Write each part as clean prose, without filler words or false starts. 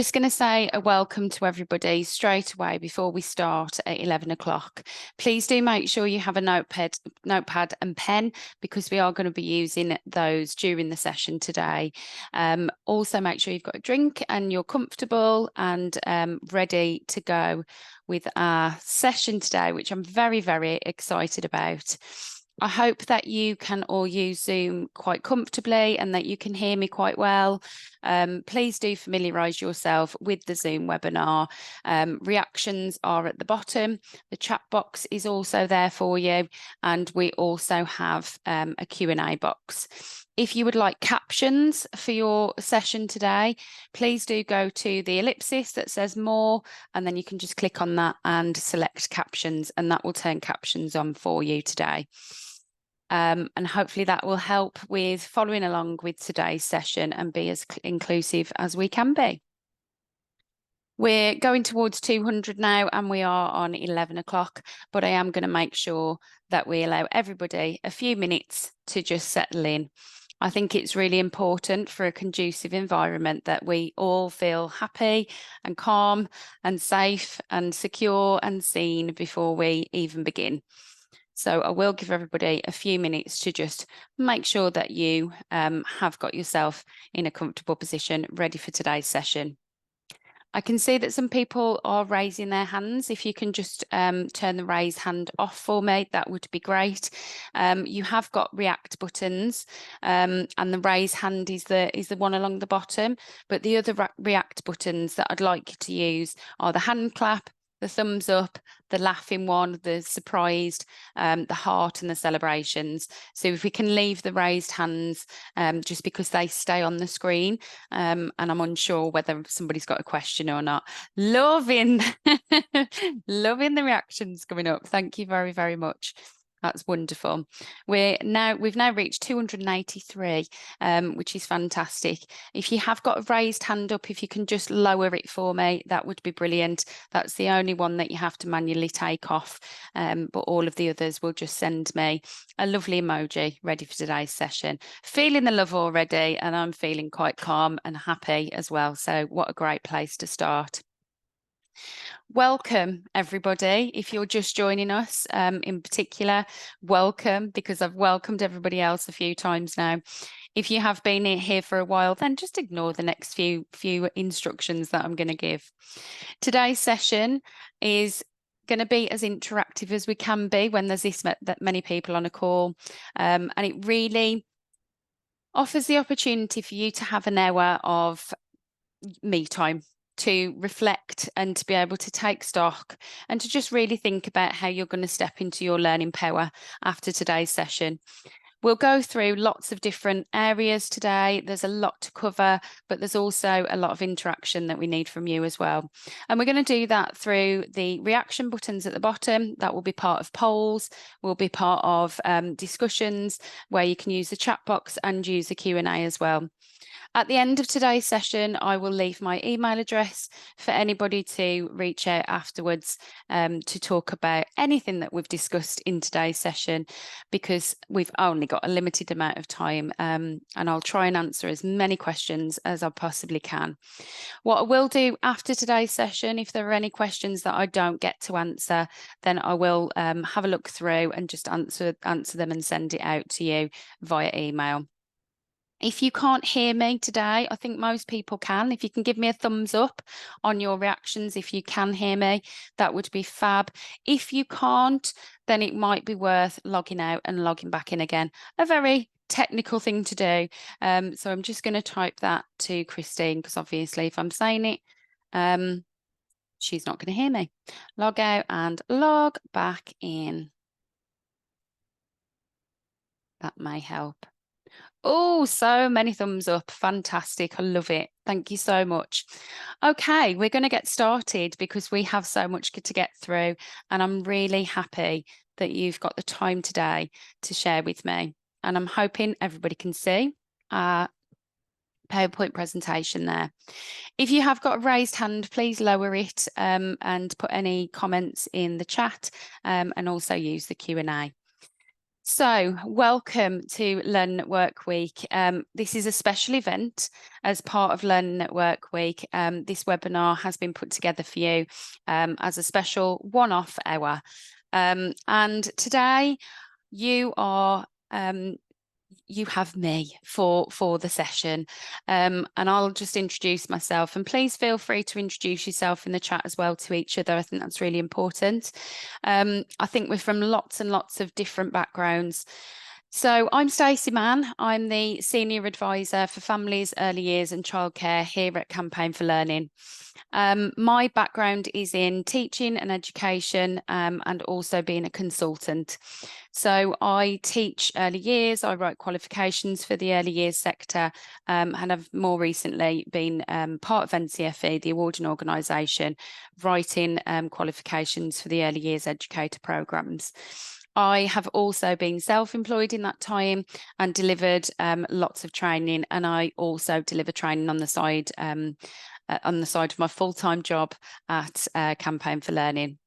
Just going to say a welcome to everybody straight away before we start at 11 o'clock. Please do make sure you have a notepad and pen because we are going to be using those during the session today. Also make sure you've got a drink and you're comfortable and ready to go with our session today, which I'm very, very excited about. I hope that you can all use Zoom quite comfortably and that you can hear me quite well. Please do familiarise yourself with the Zoom webinar. Reactions are at the bottom. The chat box is also there for you. And we also have a Q&A box. If you would like captions for your session today, please do go to the ellipsis that says more, and then you can just click on that and select captions, and that will turn captions on for you today. And hopefully that will help with following along with today's session and be as inclusive as we can be. We're going towards 200 now and we are on 11 o'clock, but I am going to make sure that we allow everybody a few minutes to just settle in. I think it's really important for a conducive environment that we all feel happy and calm and safe and secure and seen before we even begin. So I will give everybody a few minutes to just make sure that you have got yourself in a comfortable position ready for today's session. I can see that some people are raising their hands. If you can just turn the raise hand off for me, that would be great. You have got react buttons and the raise hand is the one along the bottom, but the other react buttons that I'd like you to use are the hand clap, the thumbs up, the laughing one, the surprised, the heart and the celebrations. So if we can leave the raised hands just because they stay on the screen and I'm unsure whether somebody's got a question or not. Loving, loving the reactions coming up. Thank you very, very much. That's wonderful. We've now reached 283, which is fantastic. If you have got a raised hand up, if you can just lower it for me, that would be brilliant. That's the only one that you have to manually take off, but all of the others will just send me a lovely emoji ready for today's session. Feeling the love already, and I'm feeling quite calm and happy as well. So what a great place to start. Welcome, everybody. If you're just joining us in particular, welcome, because I've welcomed everybody else a few times now. If you have been here for a while, then just ignore the next few instructions that I'm going to give. Today's session is going to be as interactive as we can be when there's that many people on a call, and it really offers the opportunity for you to have an hour of me time, to reflect and to be able to take stock and to just really think about how you're going to step into your learning power after today's session. We'll go through lots of different areas today. There's a lot to cover, but there's also a lot of interaction that we need from you as well. And we're going to do that through the reaction buttons at the bottom. That will be part of polls, will be part of discussions where you can use the chat box and use the Q&A as well. At the end of today's session, I will leave my email address for anybody to reach out afterwards to talk about anything that we've discussed in today's session, because we've only got a limited amount of time and I'll try and answer as many questions as I possibly can. What I will do after today's session, if there are any questions that I don't get to answer, then I will have a look through and just answer them and send it out to you via email. If you can't hear me today, I think most people can. If you can give me a thumbs up on your reactions, if you can hear me, that would be fab. If you can't, then it might be worth logging out and logging back in again. A very technical thing to do. So I'm just going to type that to Christine, because obviously if I'm saying it, she's not going to hear me. Log out and log back in. That may help. Oh, so many thumbs up. Fantastic. I love it. Thank you so much. Okay, we're going to get started because we have so much to get through, and I'm really happy that you've got the time today to share with me. And I'm hoping everybody can see our PowerPoint presentation there. If you have got a raised hand, please lower it and put any comments in the chat and also use the Q&A. So, welcome to Learn Network Week. This is a special event as part of Learn Network Week. This webinar has been put together for you as a special one-off hour. And today you are you have me for the session, and I'll just introduce myself, and please feel free to introduce yourself in the chat as well to each other. I think that's really important. I think we're from lots and lots of different backgrounds. So I'm Stacey Mann. I'm the Senior Advisor for Families, Early Years and Childcare here at Campaign for Learning. My background is in teaching and education, and also being a consultant. So I teach early years, I write qualifications for the early years sector, and I've more recently been part of NCFE, the awarding organisation, writing qualifications for the early years educator programmes. I have also been self-employed in that time and delivered lots of training, and I also deliver training on the side of my full-time job at Campaign for Learning.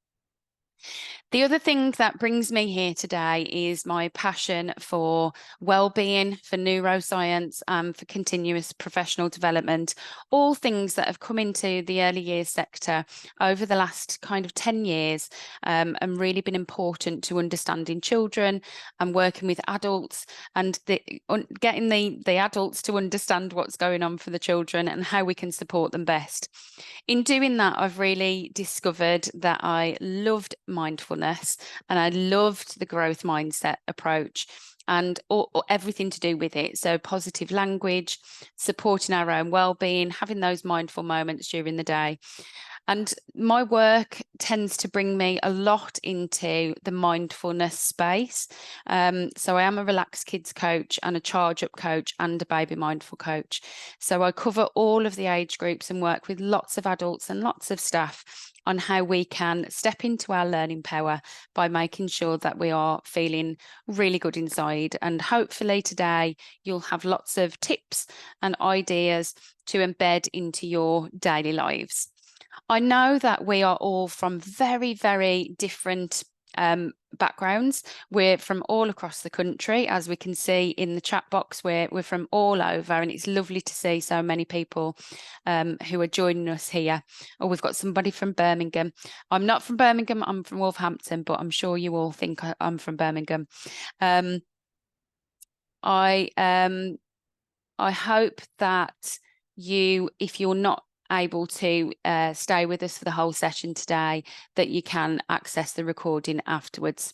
The other thing that brings me here today is my passion for well-being, for neuroscience, and for continuous professional development, all things that have come into the early years sector over the last kind of 10 years, and really been important to understanding children and working with adults and getting the adults to understand what's going on for the children and how we can support them best. In doing that, I've really discovered that I loved mindfulness and I loved the growth mindset approach and everything to do with it. So positive language, supporting our own well-being, having those mindful moments during the day. And my work tends to bring me a lot into the mindfulness space. So I am a relaxed kids coach and a charge up coach and a baby mindful coach. So I cover all of the age groups and work with lots of adults and lots of staff on how we can step into our learning power by making sure that we are feeling really good inside. And hopefully today you'll have lots of tips and ideas to embed into your daily lives. I know that we are all from very, very different backgrounds. We're from all across the country, as we can see in the chat box. We're from all over, and it's lovely to see so many people who are joining us here. Oh, we've got somebody from Birmingham. I'm not from Birmingham, I'm from Wolverhampton, but I'm sure you all think I'm from Birmingham. I hope that if you're not able to stay with us for the whole session today, that you can access the recording afterwards.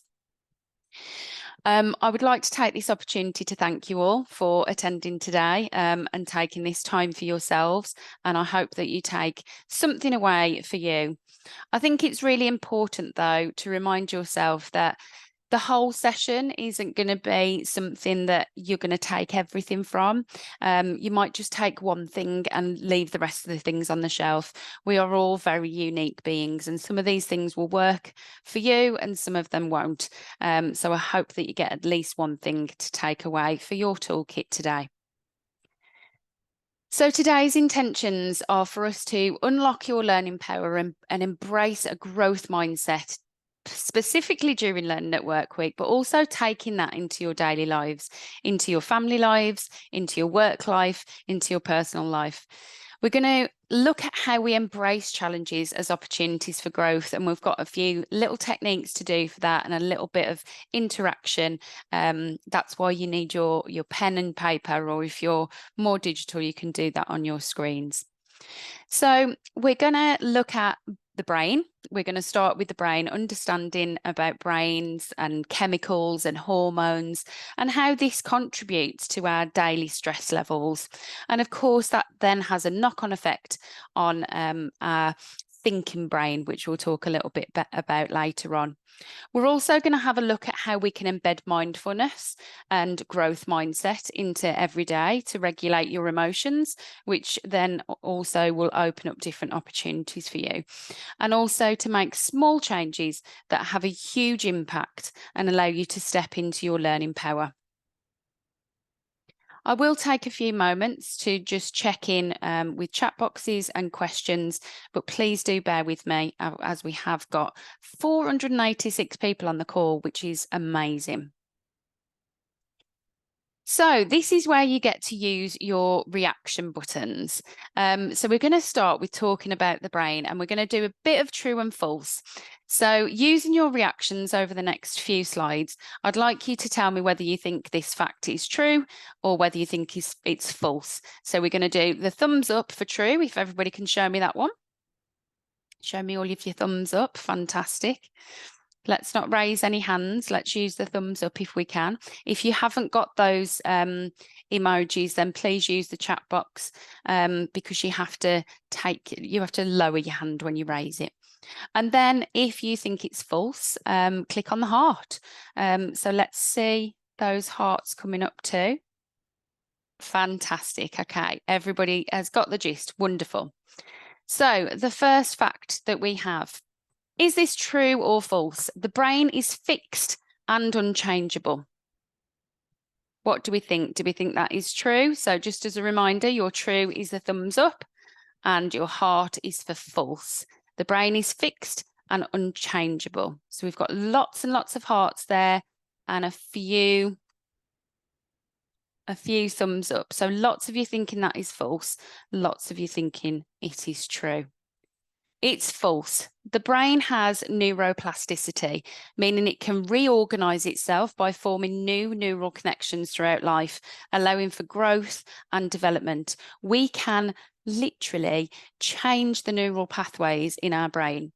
I would like to take this opportunity to thank you all for attending today and taking this time for yourselves, and I hope that you take something away for you. I think it's really important, though, to remind yourself that the whole session isn't going to be something that you're going to take everything from. You might just take one thing and leave the rest of the things on the shelf. We are all very unique beings, and some of these things will work for you and some of them won't. So I hope that you get at least one thing to take away for your toolkit today. So today's intentions are for us to unlock your learning power and embrace a growth mindset, specifically during Learn Network Week, but also taking that into your daily lives, into your family lives, into your work life, into your personal life. We're going to look at how we embrace challenges as opportunities for growth, and we've got a few little techniques to do for that and a little bit of interaction. That's why you need your pen and paper, or if you're more digital, you can do that on your screens. So we're going to look at the brain. We're going to start with the brain, understanding about brains and chemicals and hormones and how this contributes to our daily stress levels. And of course, that then has a knock-on effect on our thinking brain, which we'll talk a little bit about later on. We're also going to have a look at how we can embed mindfulness and growth mindset into every day to regulate your emotions, which then also will open up different opportunities for you. And also to make small changes that have a huge impact and allow you to step into your learning power. I will take a few moments to just check in with chat boxes and questions, but please do bear with me as we have got 486 people on the call, which is amazing. So this is where you get to use your reaction buttons. So we're going to start with talking about the brain, and we're going to do a bit of true and false. So using your reactions over the next few slides, I'd like you to tell me whether you think this fact is true or whether you think it's false. So we're going to do the thumbs up for true, if everybody can show me that one. Show me all of your thumbs up. Fantastic. Let's not raise any hands. Let's use the thumbs up if we can. If you haven't got those emojis, then please use the chat box because you have to lower your hand when you raise it. And then if you think it's false, click on the heart. So let's see those hearts coming up too. Fantastic. Okay, everybody has got the gist. Wonderful. So the first fact that we have, is this true or false? The brain is fixed and unchangeable. What do we think? Do we think that is true? So just as a reminder, your true is the thumbs up and your heart is for false. The brain is fixed and unchangeable. So we've got lots and lots of hearts there and a few thumbs up. So lots of you thinking that is false, lots of you thinking it is true. It's false. The brain has neuroplasticity, meaning it can reorganize itself by forming new neural connections throughout life, allowing for growth and development. We can literally change the neural pathways in our brain.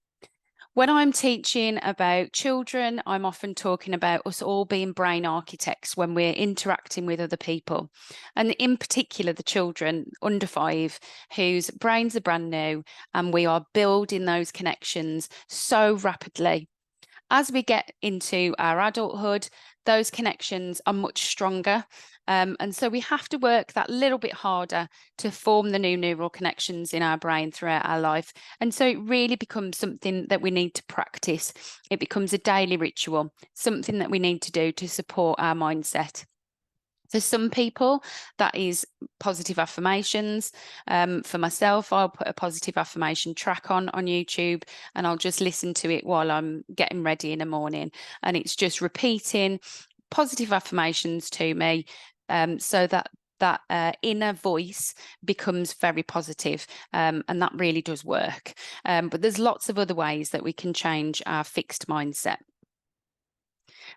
When I'm teaching about children, I'm often talking about us all being brain architects when we're interacting with other people. And in particular, the children under 5 whose brains are brand new, and we are building those connections so rapidly. As we get into our adulthood, those connections are much stronger. And so we have to work that little bit harder to form the new neural connections in our brain throughout our life. And so it really becomes something that we need to practice. It becomes a daily ritual, something that we need to do to support our mindset. For some people, that is positive affirmations. For myself, I'll put a positive affirmation track on YouTube and I'll just listen to it while I'm getting ready in the morning. And it's just repeating positive affirmations to me so that inner voice becomes very positive, and that really does work. But there's lots of other ways that we can change our fixed mindset.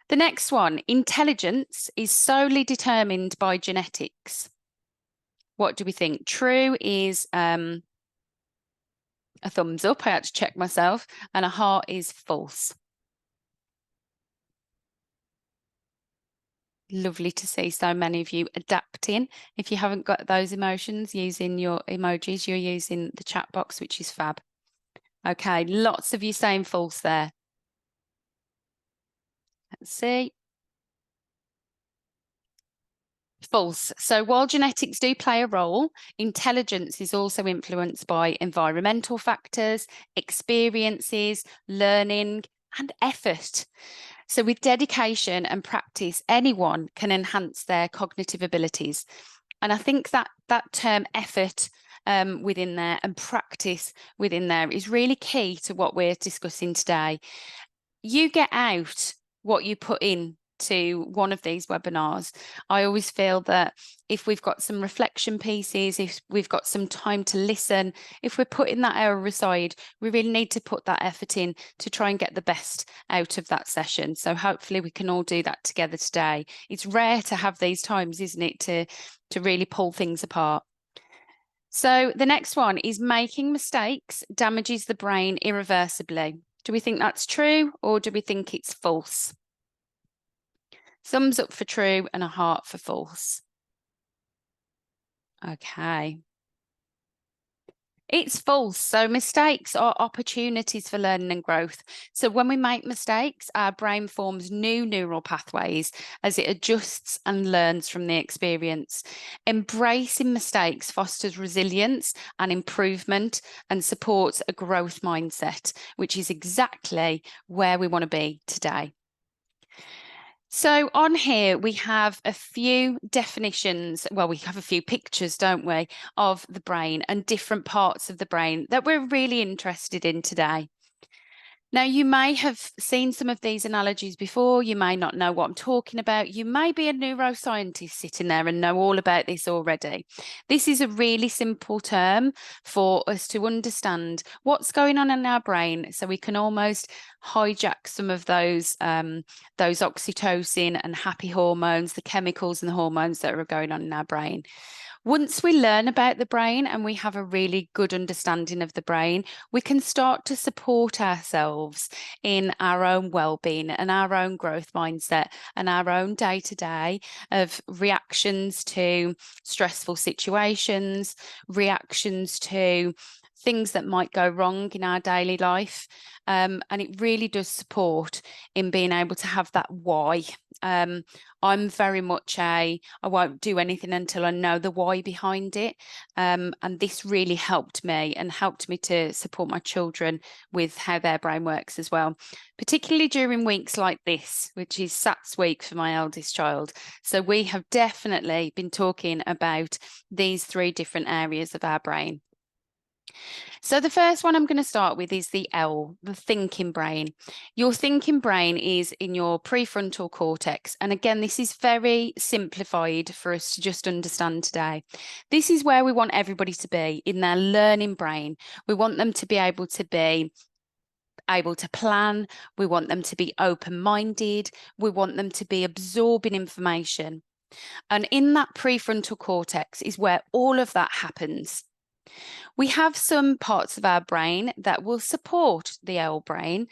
The next one, intelligence is solely determined by genetics. What do we think? True is a thumbs up. I had to check myself. And a heart is false. Lovely to see so many of you adapting. If you haven't got those emotions using your emojis, you're using the chat box, which is fab. Okay, lots of you saying false there. Let's see. False. So while genetics do play a role, intelligence is also influenced by environmental factors, experiences, learning, and effort. So with dedication and practice, anyone can enhance their cognitive abilities. And I think that term effort within there and practice within there is really key to what we're discussing today. You get out what you put in to one of these webinars. I always feel that if we've got some reflection pieces, if we've got some time to listen, if we're putting that hour aside, we really need to put that effort in to try and get the best out of that session. So hopefully we can all do that together today. It's rare to have these times, isn't it, to really pull things apart. So the next one is making mistakes damages the brain irreversibly. Do we think that's true or do we think it's false? Thumbs up for true and a heart for false. Okay. It's false. So mistakes are opportunities for learning and growth. So when we make mistakes, our brain forms new neural pathways as it adjusts and learns from the experience. Embracing mistakes fosters resilience and improvement and supports a growth mindset, which is exactly where we want to be today. So on here, we have a few definitions. Well, we have a few pictures, don't we, of the brain and different parts of the brain that we're really interested in today. Now, you may have seen some of these analogies before. You may not know what I'm talking about. You may be a neuroscientist sitting there and know all about this already. This is a really simple term for us to understand what's going on in our brain, so we can almost hijack some of those oxytocin and happy hormones, the chemicals and the hormones that are going on in our brain. Once we learn about the brain and we have a really good understanding of the brain, we can start to support ourselves in our own well-being and our own growth mindset and our own day-to-day of reactions to stressful situations, reactions to things that might go wrong in our daily life. And it really does support in being able to have that why. I'm very much I won't do anything until I know the why behind it. And this really helped me and helped me to support my children with how their brain works as well, particularly during weeks like this, which is SATS week for my eldest child. So we have definitely been talking about these three different areas of our brain. So the first one I'm going to start with is the L, the thinking brain. Your thinking brain is in your prefrontal cortex. And again, this is very simplified for us to just understand today. This is where we want everybody to be in their learning brain. We want them to be able to plan. We want them to be open-minded. We want them to be absorbing information. And in that prefrontal cortex is where all of that happens. We have some parts of our brain that will support the L brain,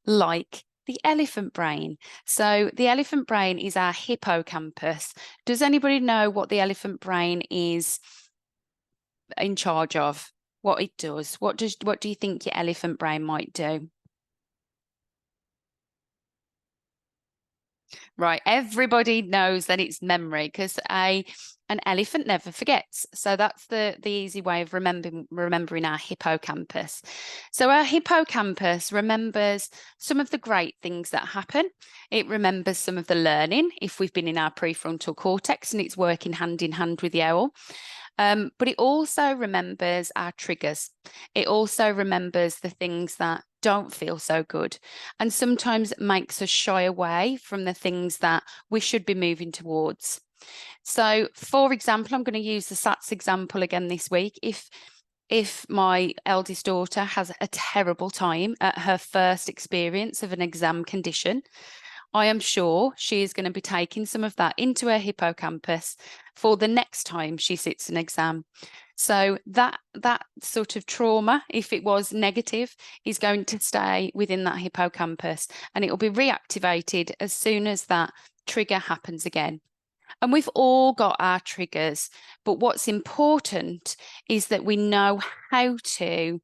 like the elephant brain. So the elephant brain is our hippocampus. Does anybody know what the elephant brain is in charge of? What it does? What do you think your elephant brain might do? Right, everybody knows that it's memory because an elephant never forgets. So that's the easy way of remembering our hippocampus. So our hippocampus remembers some of the great things that happen. It remembers some of the learning if we've been in our prefrontal cortex and it's working hand in hand with the owl. But it also remembers our triggers. It also remembers the things that don't feel so good, and sometimes it makes us shy away from the things that we should be moving towards. So, for example, I'm going to use the SATs example again this week. If my eldest daughter has a terrible time at her first experience of an exam condition, I am sure she is going to be taking some of that into her hippocampus for the next time she sits an exam. So that sort of trauma, if it was negative, is going to stay within that hippocampus and it will be reactivated as soon as that trigger happens again. And we've all got our triggers, but what's important is that we know how to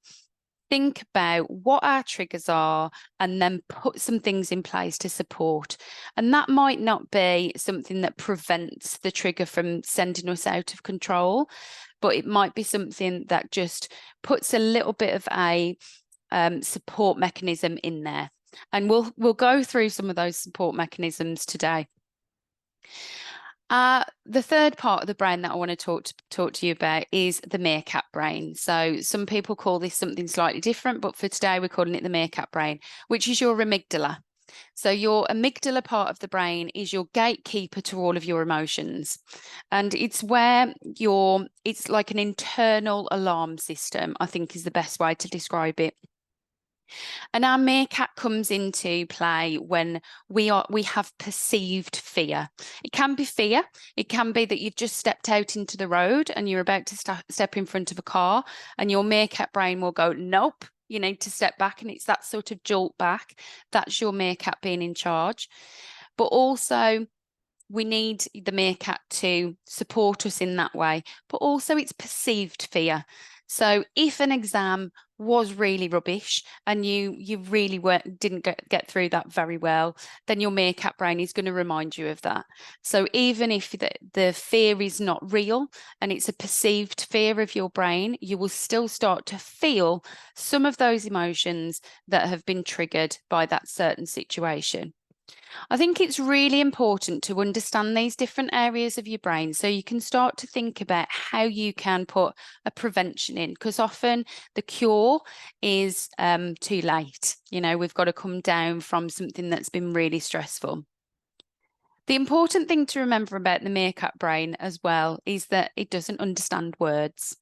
think about what our triggers are and then put some things in place to support. And that might not be something that prevents the trigger from sending us out of control, but it might be something that just puts a little bit of a support mechanism in there. And we'll go through some of those support mechanisms today. The third part of the brain that I want to talk to you about is the meerkat brain. So some people call this something slightly different, but for today we're calling it the meerkat brain, which is your amygdala. So your amygdala part of the brain is your gatekeeper to all of your emotions. And it's where it's like an internal alarm system, I think is the best way to describe it. And our meerkat comes into play when we have perceived fear. It can be fear. It can be that you've just stepped out into the road and you're about to step in front of a car, and your meerkat brain will go, nope, you need to step back. And it's that sort of jolt back. That's your meerkat being in charge. But also, we need the meerkat to support us in that way, but also it's perceived fear. So if an exam was really rubbish and you really didn't get through that very well, then your meerkat brain is going to remind you of that. So even if the fear is not real and it's a perceived fear of your brain, you will still start to feel some of those emotions that have been triggered by that certain situation. I think it's really important to understand these different areas of your brain so you can start to think about how you can put a prevention in, because often the cure is too late. You know, we've got to come down from something that's been really stressful. The important thing to remember about the meerkat brain as well is that it doesn't understand words.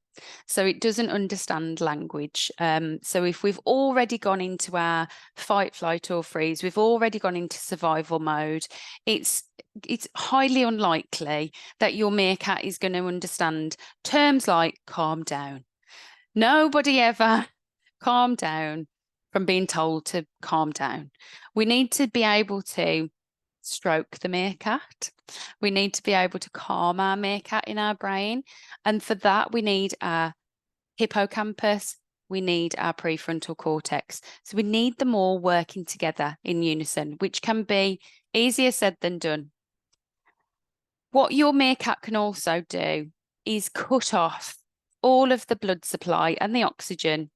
So it doesn't understand language. So if we've already gone into our fight, flight, or freeze, we've already gone into survival mode, it's highly unlikely that your meerkat is going to understand terms like calm down. Nobody ever calm down from being told to calm down. We need to be able to stroke the meerkat. We need to be able to calm our meerkat in our brain. And for that, we need our hippocampus, we need our prefrontal cortex. So we need them all working together in unison, which can be easier said than done. What your meerkat can also do is cut off all of the blood supply and the oxygen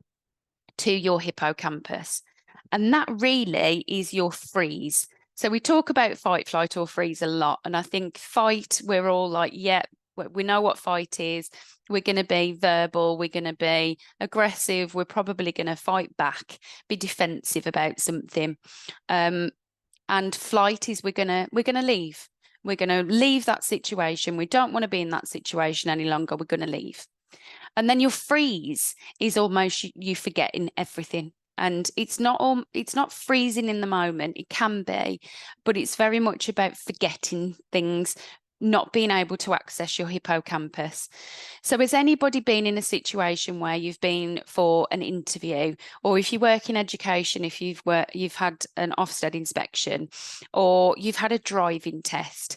to your hippocampus. And that really is your freeze. So we talk about fight, flight, or freeze a lot. And I think fight, we're all like, yeah, we know what fight is. We're going to be verbal. We're going to be aggressive. We're probably going to fight back, be defensive about something. And flight is we're gonna leave. We're going to leave that situation. We don't want to be in that situation any longer. We're going to leave. And then your freeze is almost you forgetting everything. And it's not freezing in the moment. It can be, but it's very much about forgetting things, not being able to access your hippocampus. So has anybody been in a situation where you've been for an interview, or if you work in education, if you've had an Ofsted inspection, or you've had a driving test,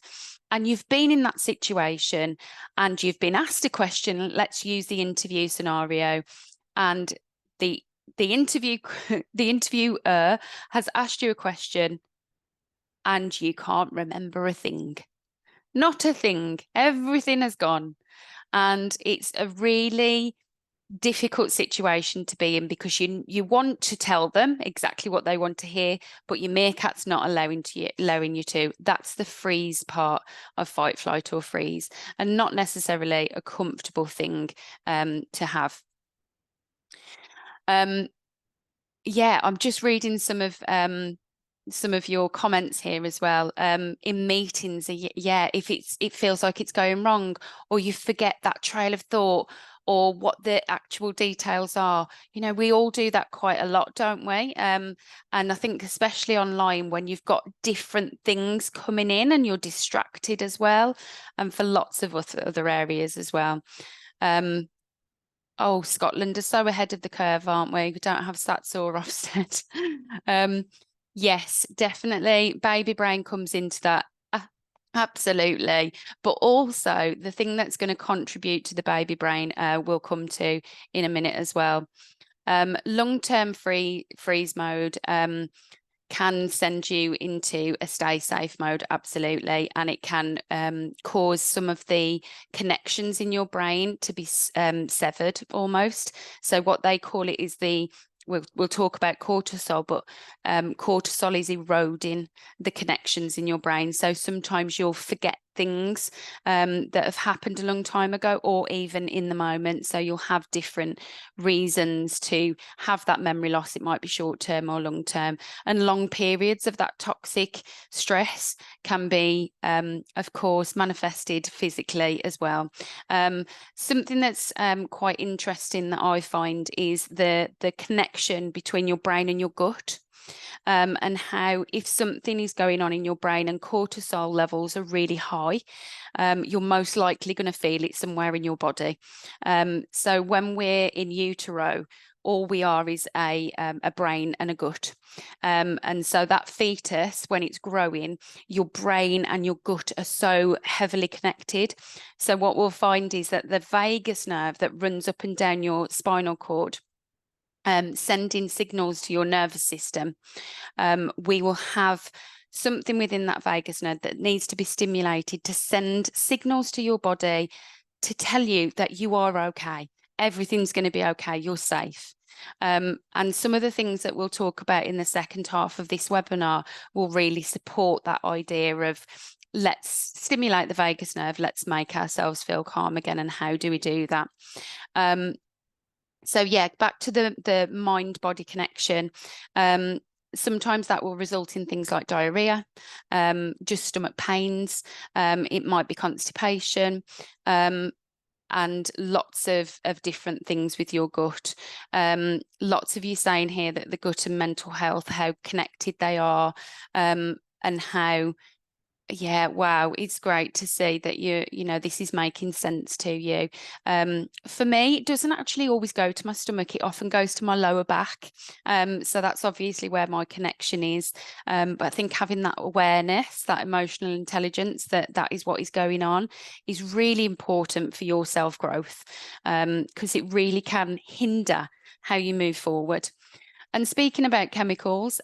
and you've been in that situation and you've been asked a question, let's use the interview scenario, and the the interviewer has asked you a question and you can't remember a thing. Not a thing. Everything has gone. And it's a really difficult situation to be in because you want to tell them exactly what they want to hear, but your meerkat's not allowing you to. That's the freeze part of fight, flight, or freeze, and not necessarily a comfortable thing to have. Yeah, I'm just reading some of your comments here as well. In meetings, yeah, if it feels like it's going wrong, or you forget that trail of thought or what the actual details are. You know, we all do that quite a lot, don't we? And I think especially online when you've got different things coming in and you're distracted as well, and for lots of other areas as well. Oh, Scotland are so ahead of the curve, aren't we? We don't have Sats or Ofsted. Yes, definitely. Baby brain comes into that. Absolutely. But also the thing that's going to contribute to the baby brain we'll come to in a minute as well. Long-term freeze mode can send you into a stay safe mode, absolutely. And it can cause some of the connections in your brain to be severed almost. So what they call it is we'll talk about cortisol, but cortisol is eroding the connections in your brain. So sometimes you'll forget things that have happened a long time ago or even in the moment. So you'll have different reasons to have that memory loss. It might be short term or long term, and long periods of that toxic stress can be, of course, manifested physically as well. Something that's quite interesting that I find is the connection between your brain and your gut. And how if something is going on in your brain and cortisol levels are really high, you're most likely going to feel it somewhere in your body. So when we're in utero, all we are is a brain and a gut. And so that fetus, when it's growing, your brain and your gut are so heavily connected. So what we'll find is that the vagus nerve that runs up and down your spinal cord, sending signals to your nervous system, we will have something within that vagus nerve that needs to be stimulated to send signals to your body to tell you that you are okay. Everything's going to be okay. You're safe. And some of the things that we'll talk about in the second half of this webinar will really support that idea of let's stimulate the vagus nerve, let's make ourselves feel calm again. And how do we do that? So yeah, back to the mind-body connection. Sometimes that will result in things like diarrhea, just stomach pains. It might be constipation, and lots of different things with your gut. Lots of you saying here that the gut and mental health, how connected they are, and how, yeah, wow, it's great to see that you know, this is making sense to you. For me, it doesn't actually always go to my stomach. It often goes to my lower back. So that's obviously where my connection is. But I think having that awareness, that emotional intelligence, that is what is going on, is really important for your self-growth, because it really can hinder how you move forward. And speaking about chemicals,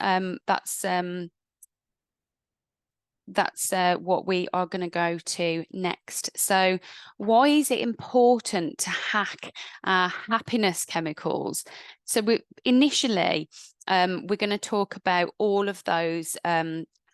that's what we are going to go to next. So why is it important to hack our happiness chemicals? So initially, we're going to talk about all of those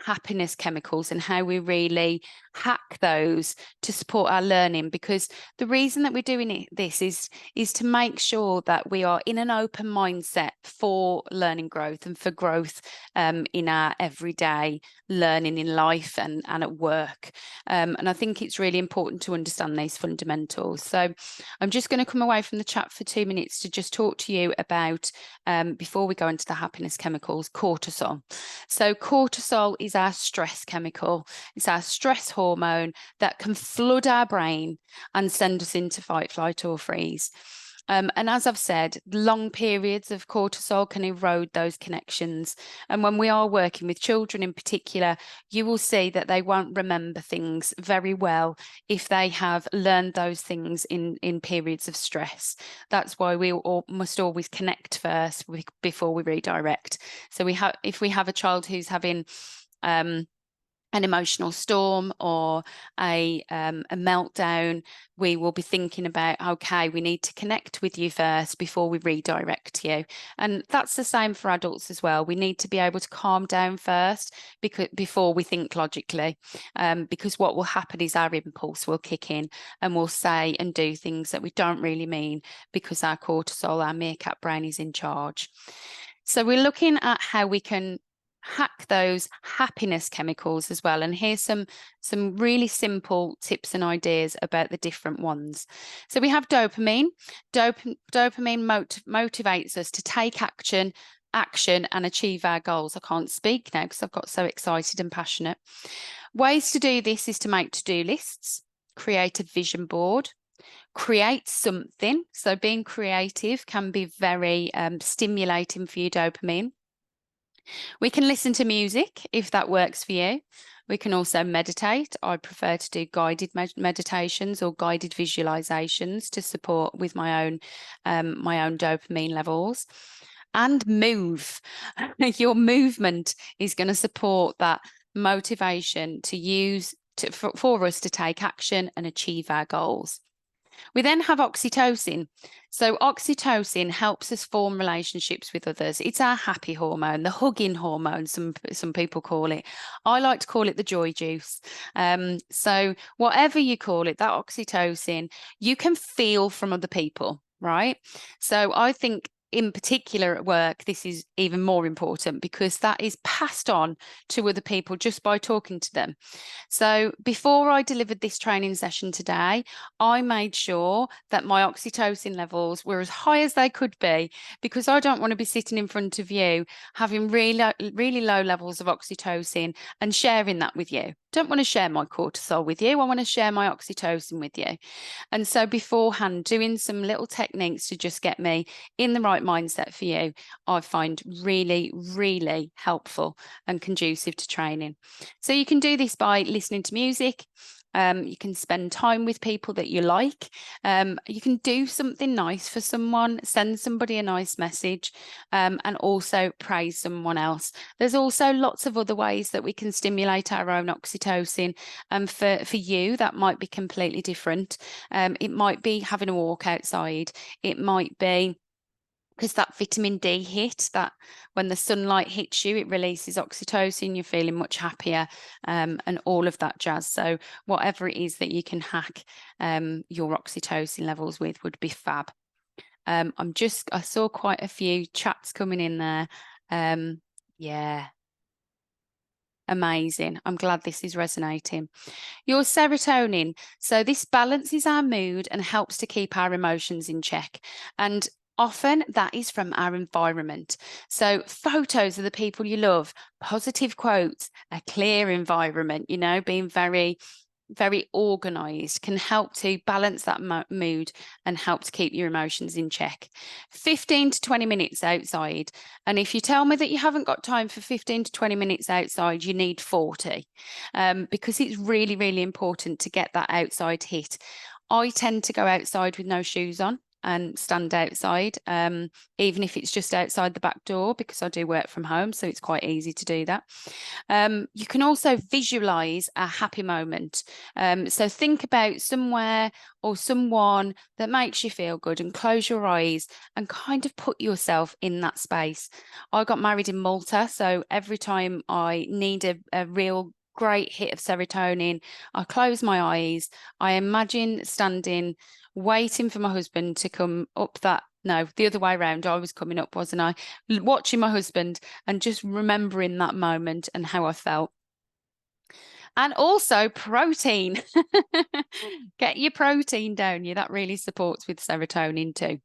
happiness chemicals and how we really hack those to support our learning, because the reason that we're doing this is to make sure that we are in an open mindset for learning growth and for growth in our everyday learning in life and at work. And I think it's really important to understand these fundamentals. So I'm just going to come away from the chat for 2 minutes to just talk to you about, before we go into the happiness chemicals, cortisol. So cortisol is our stress chemical. It's our stress hormone that can flood our brain and send us into fight, flight, or freeze. And as I've said, long periods of cortisol can erode those connections. And when we are working with children in particular, you will see that they won't remember things very well if they have learned those things in periods of stress. That's why we must always connect first before we redirect. So if we have a child who's having an emotional storm or a meltdown, we will be thinking about, okay, we need to connect with you first before we redirect you. And that's the same for adults as well. We need to be able to calm down first before we think logically, because what will happen is our impulse will kick in and we'll say and do things that we don't really mean, because our cortisol, our meerkat brain, is in charge. So we're looking at how we can hack those happiness chemicals as well. And here's some really simple tips and ideas about the different ones. So we have dopamine. Dopamine motivates us to take action and achieve our goals. I can't speak now because I've got so excited and passionate. Ways to do this is to make to-do lists, create a vision board, create something. So being creative can be very stimulating for your dopamine. We can listen to music if that works for you. We can also meditate. I prefer to do guided meditations or guided visualizations to support with my own dopamine levels. And move. Your movement is going to support that motivation to use for us to take action and achieve our goals. We then have oxytocin. So oxytocin helps us form relationships with others. It's our happy hormone, the hugging hormone, some people call it. I like to call it the joy juice. So whatever you call it, that oxytocin, you can feel from other people, right? So I think in particular at work, this is even more important because that is passed on to other people just by talking to them. So before I delivered this training session today, I made sure that my oxytocin levels were as high as they could be, because I don't want to be sitting in front of you having really low levels of oxytocin and sharing that with you. Don't want to share my cortisol with you. I want to share my oxytocin with you. And so beforehand, doing some little techniques to just get me in the right mindset for you, I find really, really helpful and conducive to training. So you can do this by listening to music. You can spend time with people that you like. You can do something nice for someone, send somebody a nice message, and also praise someone else. There's also lots of other ways that we can stimulate our own oxytocin. And for you, that might be completely different. It might be having a walk outside. It might be because that vitamin D hit, that when the sunlight hits you, it releases oxytocin, you're feeling much happier, and all of that jazz. So whatever it is that you can hack your oxytocin levels with would be fab. I saw quite a few chats coming in there. Yeah, amazing. I'm glad this is resonating. Your serotonin. So this balances our mood and helps to keep our emotions in check. And often that is from our environment. So photos of the people you love, positive quotes, a clear environment, being very organized can help to balance that mood and help to keep your emotions in check. 15 to 20 minutes outside. And if you tell me that you haven't got time for 15 to 20 minutes outside, you need 40, because it's really, really important to get that outside hit. I tend to go outside with no shoes on and stand outside, even if it's just outside the back door, because I do work from home, so it's quite easy to do that. You can also visualize a happy moment. So think about somewhere or someone that makes you feel good, and close your eyes and kind of put yourself in that space. I got married in Malta, so every time I need a real great hit of serotonin, I close my eyes, I imagine standing waiting for my husband to come up that, no, the other way around. I was coming up, wasn't I? Watching my husband and just remembering that moment and how I felt. And also protein. Get your protein down you. That really supports with serotonin too.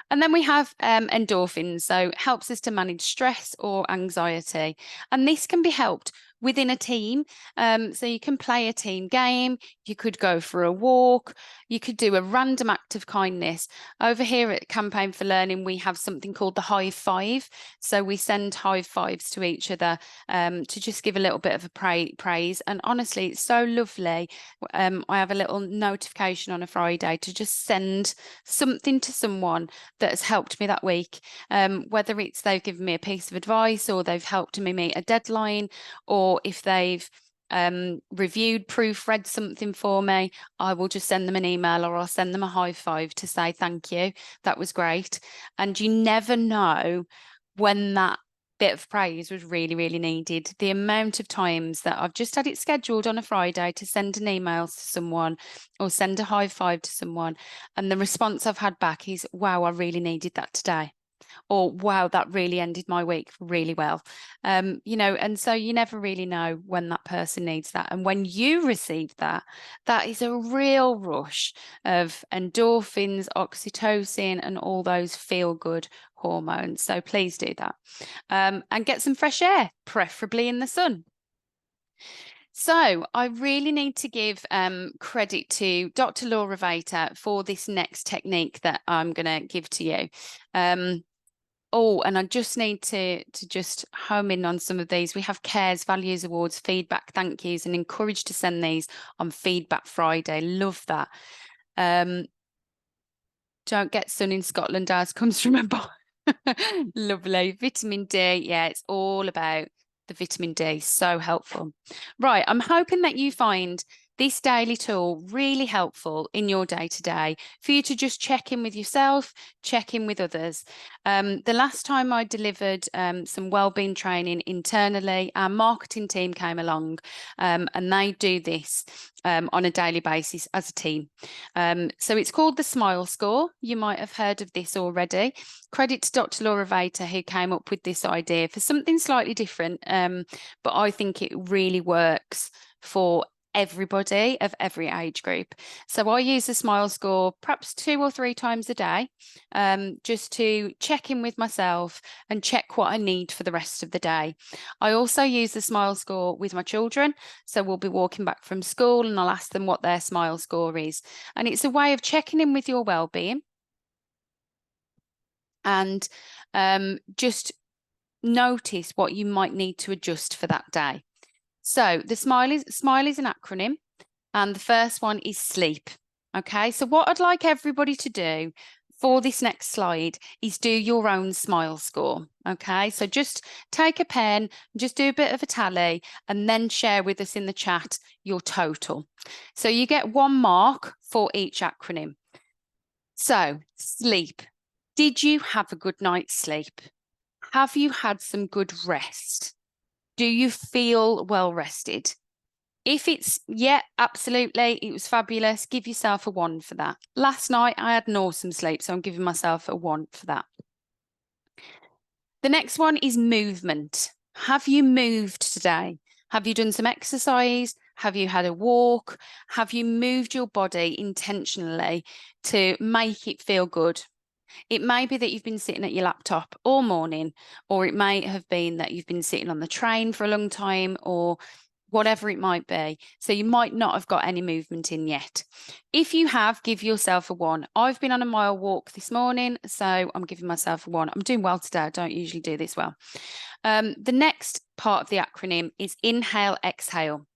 And then we have endorphins, so helps us to manage stress or anxiety. And this can be helped within a team. So you can play a team game, you could go for a walk, you could do a random act of kindness. Over here at Campaign for Learning, we have something called the high five. So we send high fives to each other to just give a little bit of a praise. And honestly, it's so lovely. I have a little notification on a Friday to just send something to someone that has helped me that week, whether it's they've given me a piece of advice or they've helped me meet a deadline, or if they've reviewed, proofread something for me, I will just send them an email or I'll send them a high five to say thank you. That was great. And you never know when that bit of praise was really, really needed. The amount of times that I've just had it scheduled on a Friday to send an email to someone or send a high five to someone, and the response I've had back is, wow, I really needed that today. Or wow, that really ended my week really well. And so you never really know when that person needs that. And when you receive that, that is a real rush of endorphins, oxytocin, and all those feel good hormones. So please do that. And get some fresh air, preferably in the sun. So I really need to give credit to Dr. Laura Vater for this next technique that I'm going to give to you. Oh, and I just need to just home in on some of these. We have cares, values, awards, feedback, thank yous, and encouraged to send these on Feedback Friday. Love that. Don't get sun in Scotland, ours comes from a boy. Lovely. Vitamin D. Yeah, it's all about the vitamin D. So helpful. Right. I'm hoping that you find this daily tool really helpful in your day to day for you to just check in with yourself, check in with others. The last time I delivered some wellbeing training internally, our marketing team came along and they do this on a daily basis as a team. So it's called the Smile Score. You might have heard of this already. Credit to Dr. Laura Vater, who came up with this idea for something slightly different, but I think it really works for everybody of every age group. So I use the Smile Score perhaps 2 or 3 times a day, just to check in with myself and check what I need for the rest of the day. I also use the Smile Score with my children. So we'll be walking back from school and I'll ask them what their Smile Score is. And it's a way of checking in with your well-being and just notice what you might need to adjust for that day. So the SMILE is an acronym, and the first one is sleep. Okay, so what I'd like everybody to do for this next slide is do your own SMILE score. Okay, so just take a pen, just do a bit of a tally, and then share with us in the chat your total. So you get 1 mark for each acronym. So sleep. Did you have a good night's sleep? Have you had some good rest? Do you feel well rested? If it's, yeah, absolutely, it was fabulous, give yourself a 1 for that. Last night I had an awesome sleep, so I'm giving myself a 1 for that. The next one is movement. Have you moved today? Have you done some exercise? Have you had a walk? Have you moved your body intentionally to make it feel good? It may be that you've been sitting at your laptop all morning, or it may have been that you've been sitting on the train for a long time, or whatever it might be. So you might not have got any movement in yet. If you have, give yourself a 1. I've been on a mile walk this morning, so I'm giving myself a 1. I'm doing well today. I don't usually do this well. The next part of the acronym is inhale, exhale.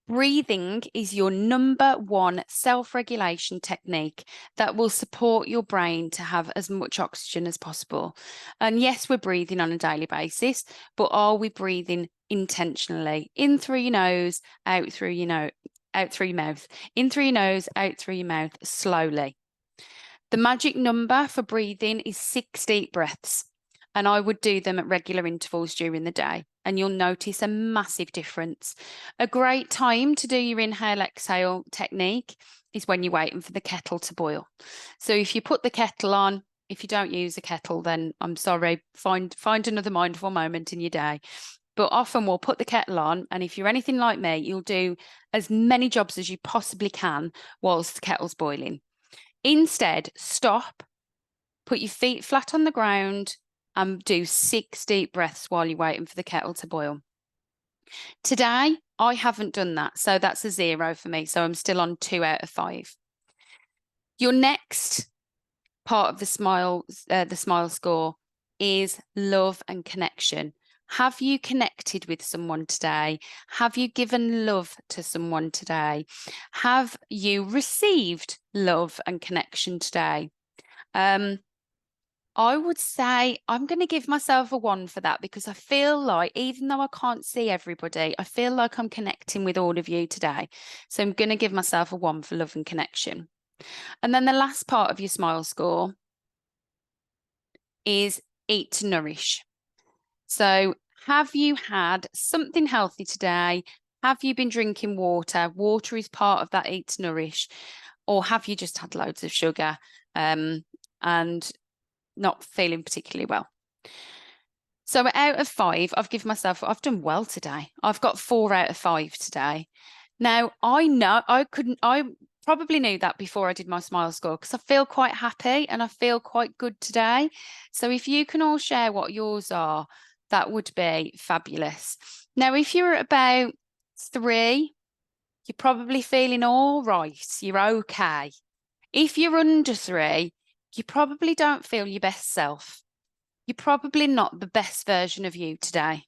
Breathing is your number 1 self-regulation technique that will support your brain to have as much oxygen as possible. And yes, we're breathing on a daily basis, but are we breathing intentionally? In through your nose, out through your nose, out through your mouth. In through your nose, out through your mouth, slowly. The magic number for breathing is 6 deep breaths, and I would do them at regular intervals during the day, and you'll notice a massive difference. A great time to do your inhale exhale technique is when you're waiting for the kettle to boil. So if you put the kettle on, if you don't use a kettle, then I'm sorry, find another mindful moment in your day. But often we'll put the kettle on, and if you're anything like me, you'll do as many jobs as you possibly can whilst the kettle's boiling. Instead, stop, put your feet flat on the ground, and do 6 deep breaths while you're waiting for the kettle to boil. Today, I haven't done that, so that's a 0 for me. So I'm still on 2 out of 5. Your next part of the smile score is love and connection. Have you connected with someone today? Have you given love to someone today? Have you received love and connection today? I would say I'm going to give myself a 1 for that, because I feel like, even though I can't see everybody, I feel like I'm connecting with all of you today. So I'm going to give myself a 1 for love and connection. And then the last part of your smile score is eat to nourish. So have you had something healthy today? Have you been drinking water? Water is part of that eat to nourish. Or have you just had loads of sugar and not feeling particularly well? So out of 5, I've done well today. I've got 4 out of 5 today. Now, I probably knew that before I did my smile score, because I feel quite happy and I feel quite good today. So if you can all share what yours are, that would be fabulous. Now, if you're at about 3, you're probably feeling all right. You're okay. If you're under 3, you probably don't feel your best self. You're probably not the best version of you today,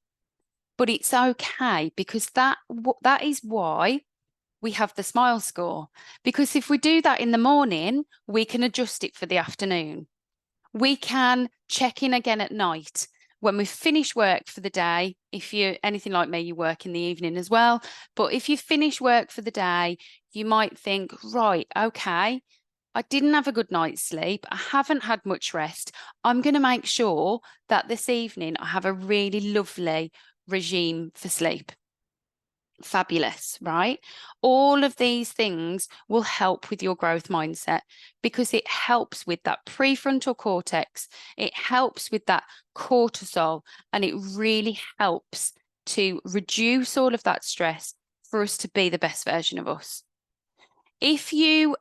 but it's okay, because that is why we have the smile score. Because if we do that in the morning, we can adjust it for the afternoon. We can check in again at night when we finish work for the day. If you're anything like me, you work in the evening as well. But if you finish work for the day, you might think, right, okay, I didn't have a good night's sleep. I haven't had much rest. I'm going to make sure that this evening I have a really lovely regime for sleep. Fabulous, right? All of these things will help with your growth mindset, because it helps with that prefrontal cortex. It helps with that cortisol, and it really helps to reduce all of that stress for us to be the best version of us. If you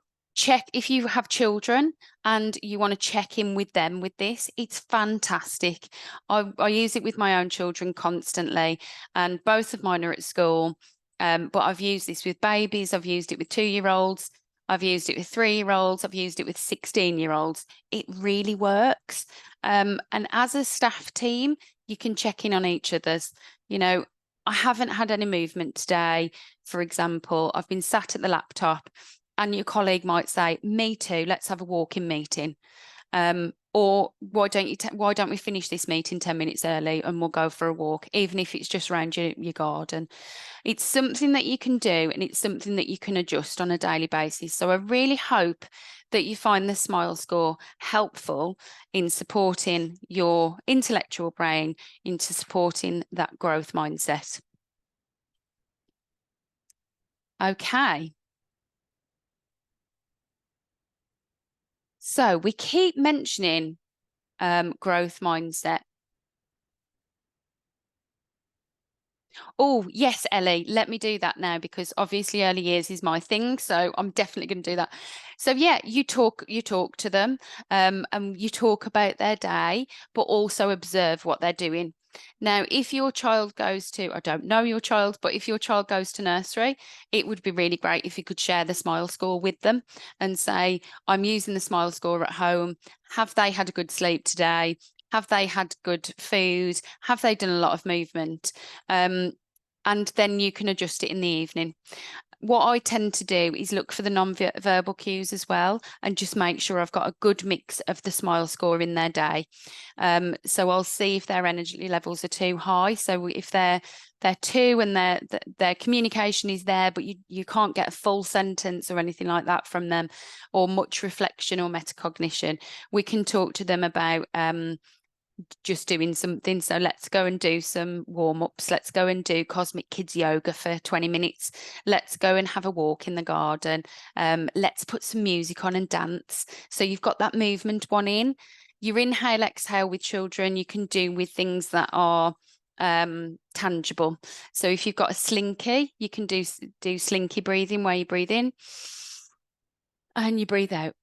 have children and you want to check in with them with this, it's fantastic. I use it with my own children constantly, and both of mine are at school. But I've used this with babies. I've used it with 2-year-olds. I've used it with 3-year-olds. I've used it with 16-year-olds. It really works. And as a staff team, you can check in on each other's. I haven't had any movement today. For example, I've been sat at the laptop, and your colleague might say, me too, let's have a walking meeting. Or why don't we finish this meeting 10 minutes early and we'll go for a walk, even if it's just around your garden. It's something that you can do, and it's something that you can adjust on a daily basis. So I really hope that you find the smile score helpful in supporting your intellectual brain, into supporting that growth mindset. Okay. So we keep mentioning growth mindset. Oh, yes, Ellie, let me do that now, because obviously early years is my thing. So I'm definitely going to do that. So yeah, you talk to them, and you talk about their day, but also observe what they're doing. Now, if your child goes to, I don't know your child, but if your child goes to nursery, it would be really great if you could share the smile score with them and say, I'm using the smile score at home. Have they had a good sleep today? Have they had good food? Have they done a lot of movement? And then you can adjust it in the evening. What I tend to do is look for the non-verbal cues as well, and just make sure I've got a good mix of the smile score in their day. So I'll see if their energy levels are too high. So if they're two and their communication is there, but you can't get a full sentence or anything like that from them, or much reflection or metacognition, we can talk to them about just doing something. So let's go and do some warm-ups. Let's go and do cosmic kids yoga for 20 minutes. Let's go and have a walk in the garden. Let's put some music on and dance. So you've got that movement one in. Your inhale, exhale with children, you can do with things that are tangible. So if you've got a slinky, you can do slinky breathing, where you breathe in and you breathe out.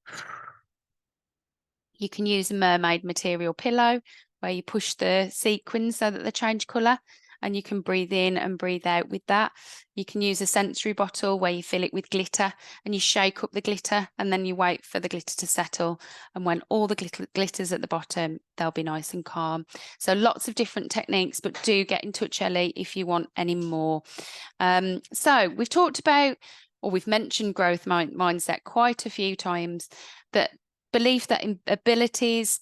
You can use a mermaid material pillow, where you push the sequins so that they change colour, and you can breathe in and breathe out with that. You can use a sensory bottle where you fill it with glitter and you shake up the glitter, and then you wait for the glitter to settle. And when all the glitter's at the bottom, they'll be nice and calm. So lots of different techniques, but do get in touch, Ellie, if you want any more. So we've talked about, or we've mentioned growth mindset quite a few times, that belief that abilities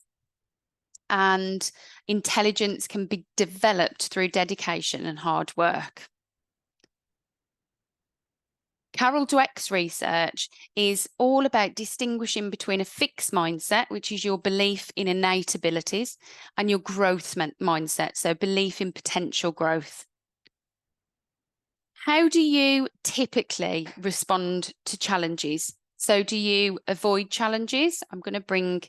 and intelligence can be developed through dedication and hard work. Carol Dweck's research is all about distinguishing between a fixed mindset, which is your belief in innate abilities, and your growth mindset, so belief in potential growth. How do you typically respond to challenges? So do you avoid challenges? I'm going to bring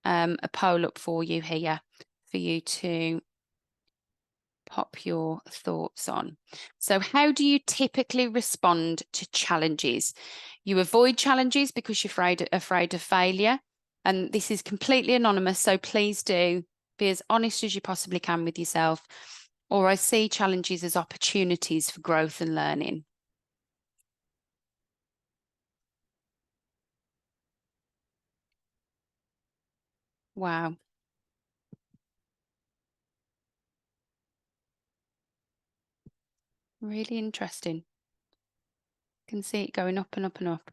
a poll up for you here for you to pop your thoughts on. So how do you typically respond to challenges? You avoid challenges because you're afraid of failure. And this is completely anonymous, so please do be as honest as you possibly can with yourself. Or I see challenges as opportunities for growth and learning. Wow. Really interesting. Can see it going up and up and up.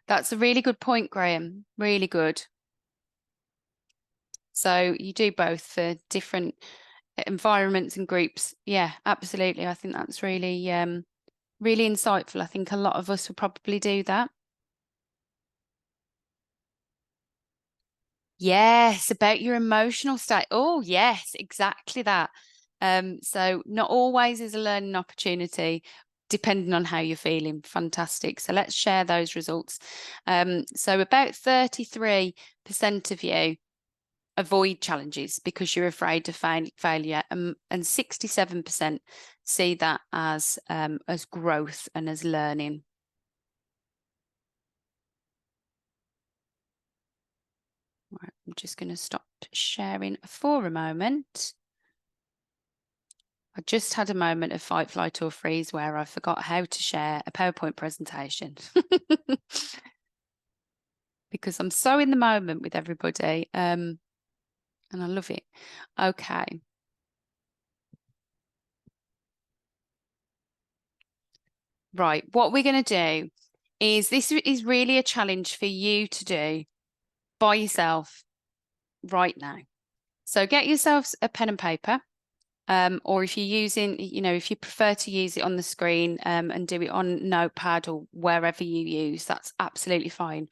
That's a really good point, Graham. Really good. So you do both for different environments and groups. Yeah, absolutely. I think that's really, really insightful. I think a lot of us will probably do that. Yes, about your emotional state. Oh, yes, exactly that. So not always is a learning opportunity, depending on how you're feeling. Fantastic. So let's share those results. So about 33% of you avoid challenges because you're afraid of failure, and 67% see that as growth and as learning. Right, I'm just going to stop sharing for a moment. I just had a moment of fight, flight, or freeze where I forgot how to share a PowerPoint presentation because I'm so in the moment with everybody, and I love it. Okay. Right, what we're going to do is this is really a challenge for you to do by yourself right now. So get yourselves a pen and paper, or if you're using, if you prefer to use it on the screen and do it on Notepad or wherever you use, that's absolutely fine.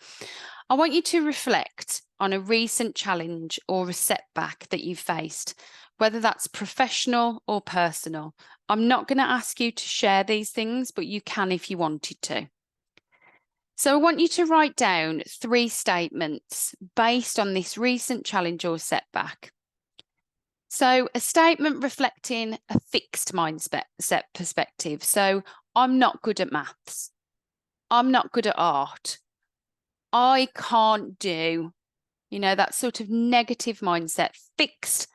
I want you to reflect on a recent challenge or a setback that you've faced, whether that's professional or personal. I'm not going to ask you to share these things, but you can if you wanted to. So I want you to write down 3 statements based on this recent challenge or setback. So a statement reflecting a fixed mindset perspective. So I'm not good at maths. I'm not good at art. I can't do, that sort of negative mindset, fixed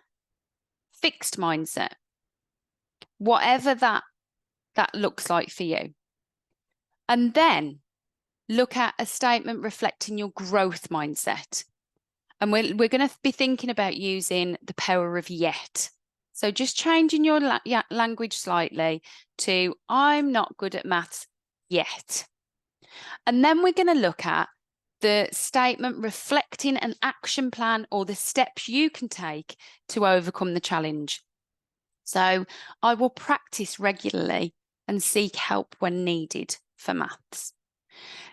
mindset, whatever that looks like for you. And then look at a statement reflecting your growth mindset. And we're going to be thinking about using the power of yet. So just changing your language slightly to I'm not good at maths yet. And then we're going to look at the statement reflecting an action plan or the steps you can take to overcome the challenge. So I will practice regularly and seek help when needed for maths.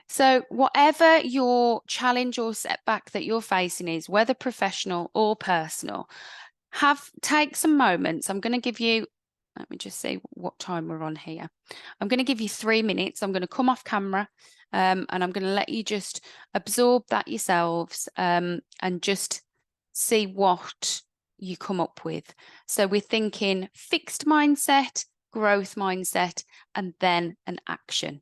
So whatever your challenge or setback that you're facing is, whether professional or personal, take some moments. I'm going to give you, let me just see what time we're on here. I'm going to give you 3 minutes. I'm going to come off camera and I'm going to let you just absorb that yourselves and just see what you come up with. So we're thinking fixed mindset, growth mindset, and then an action.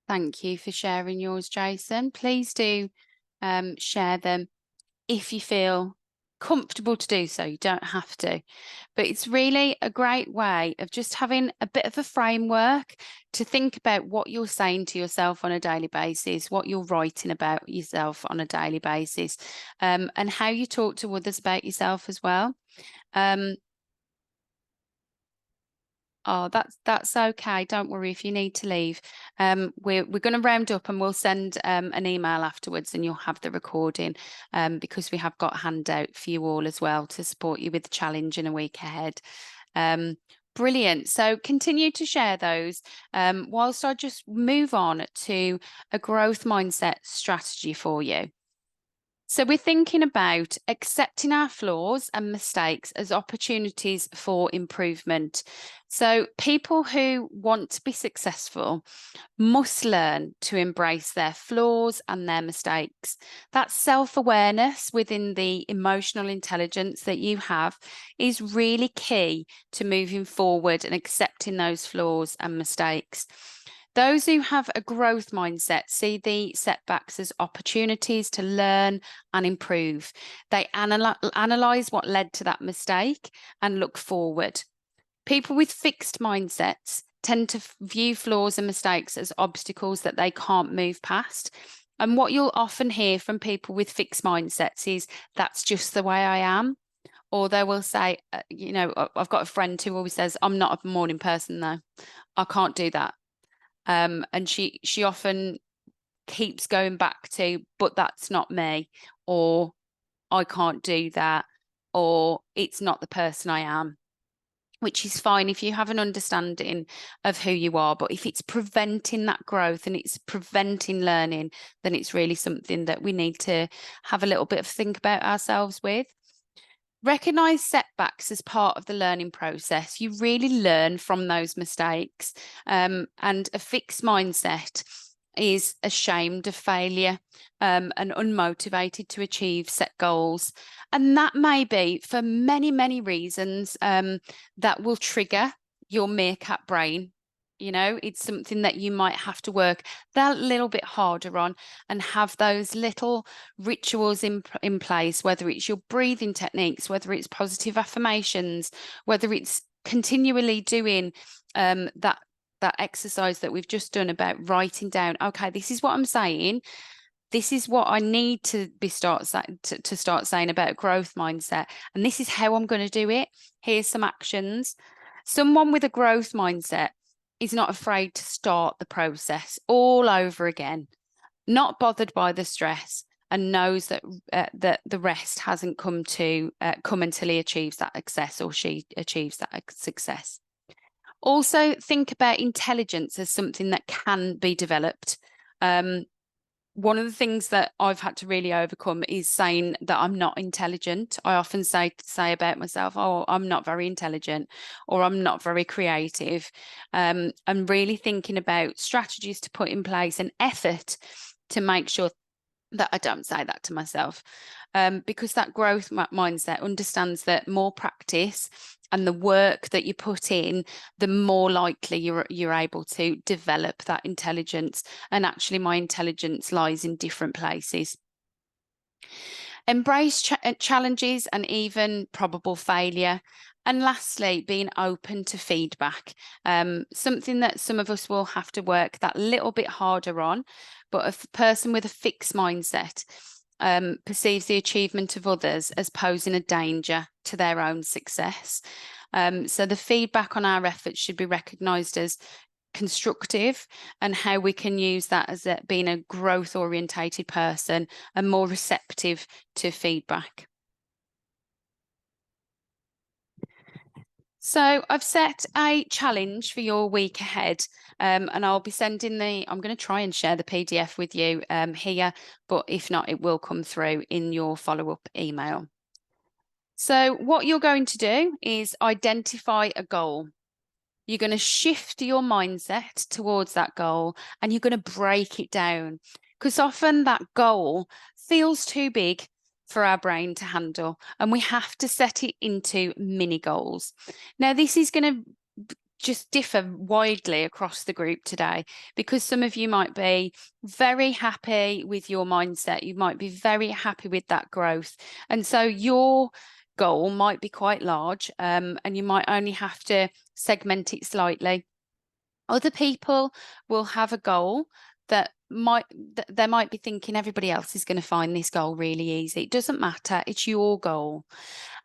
Thank you for sharing yours, Jason. Please do share them if you feel comfortable to do so. You don't have to. But it's really a great way of just having a bit of a framework to think about what you're saying to yourself on a daily basis, what you're writing about yourself on a daily basis, and how you talk to others about yourself as well. Oh, that's okay. Don't worry if you need to leave. We're going to round up and we'll send an email afterwards, and you'll have the recording because we have got a handout for you all as well to support you with the challenge in a week ahead. Brilliant. So continue to share those whilst I just move on to a growth mindset strategy for you. So we're thinking about accepting our flaws and mistakes as opportunities for improvement. So people who want to be successful must learn to embrace their flaws and their mistakes. That self-awareness within the emotional intelligence that you have is really key to moving forward and accepting those flaws and mistakes. Those who have a growth mindset see the setbacks as opportunities to learn and improve. They analyze what led to that mistake and look forward. People with fixed mindsets tend to view flaws and mistakes as obstacles that they can't move past. And what you'll often hear from people with fixed mindsets is, that's just the way I am. Or they will say, I've got a friend who always says, I'm not a morning person though. I can't do that. And she often keeps going back to, but that's not me, or I can't do that, or it's not the person I am, which is fine if you have an understanding of who you are. But if it's preventing that growth and it's preventing learning, then it's really something that we need to have a little bit of think about ourselves with. Recognize setbacks as part of the learning process. You really learn from those mistakes. And a fixed mindset is ashamed of failure and unmotivated to achieve set goals. And that may be for many, many reasons that will trigger your meerkat brain. It's something that you might have to work that little bit harder on and have those little rituals in place, whether it's your breathing techniques, whether it's positive affirmations, whether it's continually doing that exercise that we've just done about writing down, okay, this is what I'm saying. This is what I need to start saying about growth mindset. And this is how I'm going to do it. Here's some actions. Someone with a growth mindset is not afraid to start the process all over again, not bothered by the stress, and knows that the rest hasn't come until he achieves that success or she achieves that success. Also, think about intelligence as something that can be developed. One of the things that I've had to really overcome is saying that I'm not intelligent. I often say about myself, oh, I'm not very intelligent, or I'm not very creative. I'm really thinking about strategies to put in place and effort to make sure that I don't say that to myself, because that growth mindset understands that more practice and the work that you put in, the more likely you're able to develop that intelligence. And actually, my intelligence lies in different places. Embrace challenges and even probable failure. And lastly, being open to feedback, something that some of us will have to work that little bit harder on. But a person with a fixed mindset perceives the achievement of others as posing a danger to their own success. So the feedback on our efforts should be recognised as constructive, and how we can use that as being a growth orientated person and more receptive to feedback. So I've set a challenge for your week ahead, and I'll be I'm going to try and share the PDF with you here, but if not, it will come through in your follow-up email. So what you're going to do is identify a goal. You're going to shift your mindset towards that goal, and you're going to break it down, because often that goal feels too big for our brain to handle, and we have to set it into mini goals. Now, this is going to just differ widely across the group today, because some of you might be very happy with your mindset. You might be very happy with that growth. And so your goal might be quite large, and you might only have to segment it slightly. Other people will have a goal that they might be thinking everybody else is going to find this goal really easy. It doesn't matter. It's your goal.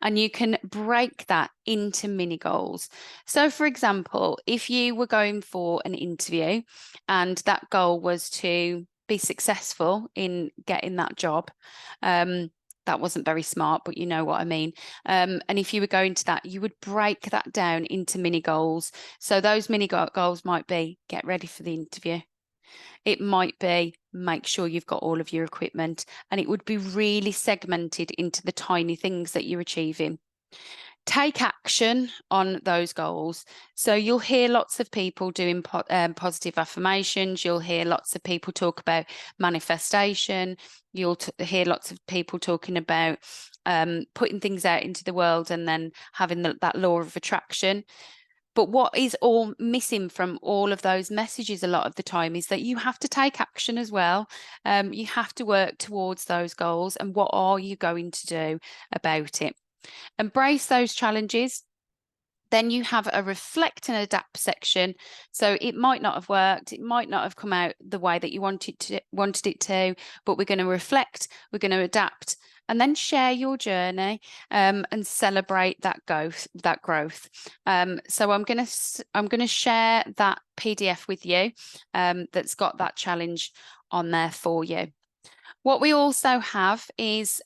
And you can break that into mini goals. So, for example, if you were going for an interview and that goal was to be successful in getting that job, that wasn't very smart, but you know what I mean. And if you were going to that, you would break that down into mini goals. So those mini goals might be: get ready for the interview, It might be make sure you've got all of your equipment, and it would be really segmented into the tiny things that you're achieving. Take action on those goals. So you'll hear lots of people doing positive affirmations. You'll hear lots of people talk about manifestation. You'll hear lots of people talking about putting things out into the world and then having that law of attraction. But what is all missing from all of those messages a lot of the time is that you have to take action as well. You have to work towards those goals. And what are you going to do about it? Embrace those challenges. Then you have a reflect and adapt section. So it might not have worked, it might not have come out the way that you wanted it to, but we're going to reflect, we're going to adapt, and then share your journey and celebrate that growth. So I'm going to share that PDF with you that's got that challenge on there for you. What we also have is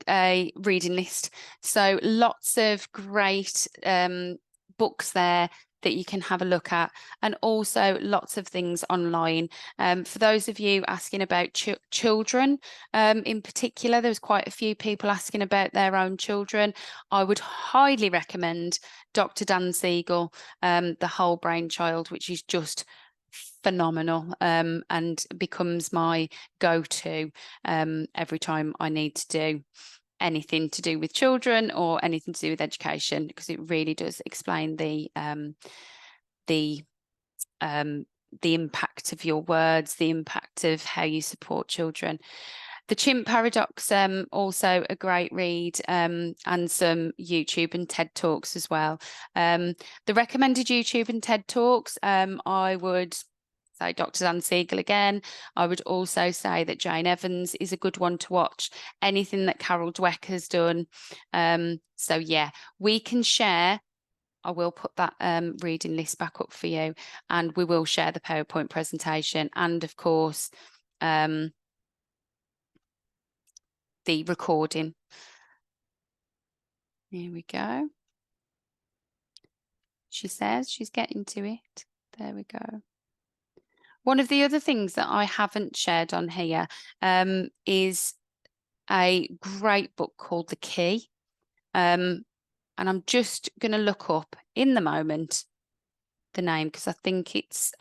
a reading list. So lots of great books there that you can have a look at, and also lots of things online. For those of you asking about children in particular, there was quite a few people asking about their own children. I would highly recommend Dr. Dan Siegel, The Whole Brain Child, which is just phenomenal and becomes my go-to every time I need to do anything to do with children or anything to do with education, because it really does explain the impact of your words, the impact of how you support children. The Chimp Paradox, also a great read, and some YouTube and TED Talks as well. The recommended YouTube and TED Talks, I would say Dr. Dan Siegel again. I would also say that Jane Evans is a good one to watch. Anything that Carol Dweck has done. So yeah, we can share. I will put that reading list back up for you, and we will share the PowerPoint presentation and, of course, the recording. Here we go. She says she's getting to it. There we go. One of the other things that I haven't shared on here is a great book called The Key. And I'm just going to look up in the moment the name, because I think it's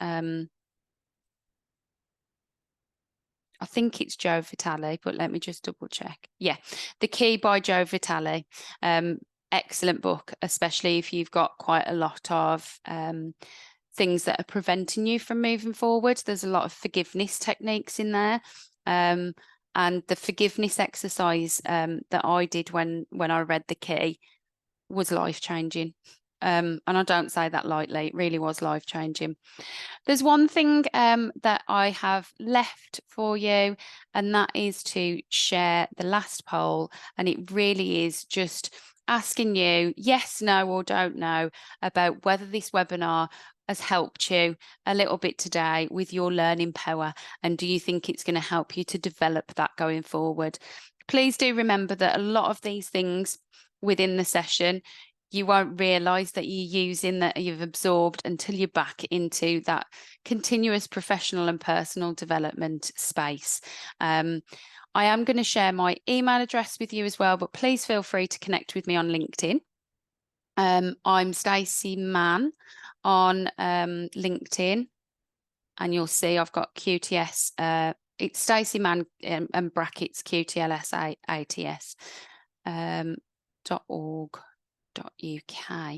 Joe Vitale, but let me just double check. Yeah, The Key by Joe Vitale. Excellent book, especially if you've got quite a lot of things that are preventing you from moving forward. There's a lot of forgiveness techniques in there. And the forgiveness exercise that I did when I read The Key was life-changing. And I don't say that lightly, it really was life-changing. There's one thing that I have left for you, and that is to share the last poll. And it really is just asking you yes, no, or don't know about whether this webinar has helped you a little bit today with your learning power, and do you think it's going to help you to develop that going forward? Please do remember that a lot of these things within the session you won't realise that you're using, that you've absorbed, until you're back into that continuous professional and personal development space. I am going to share my email address with you as well, but please feel free to connect with me on LinkedIn. I'm Stacey Mann on LinkedIn, and you'll see I've got QTS. It's Stacey Mann and brackets QTLS .org. .uk.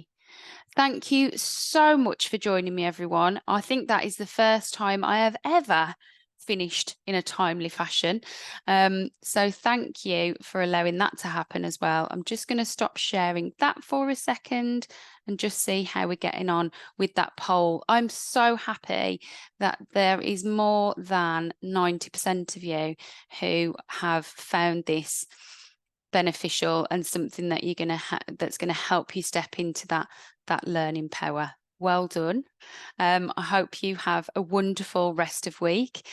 Thank you so much for joining me, everyone. I think that is the first time I have ever finished in a timely fashion. So thank you for allowing that to happen as well. I'm just going to stop sharing that for a second and just see how we're getting on with that poll. I'm so happy that there is more than 90% of you who have found this beneficial and something that you're going to that's going to help you step into that learning power. Well done. I hope you have a wonderful rest of week.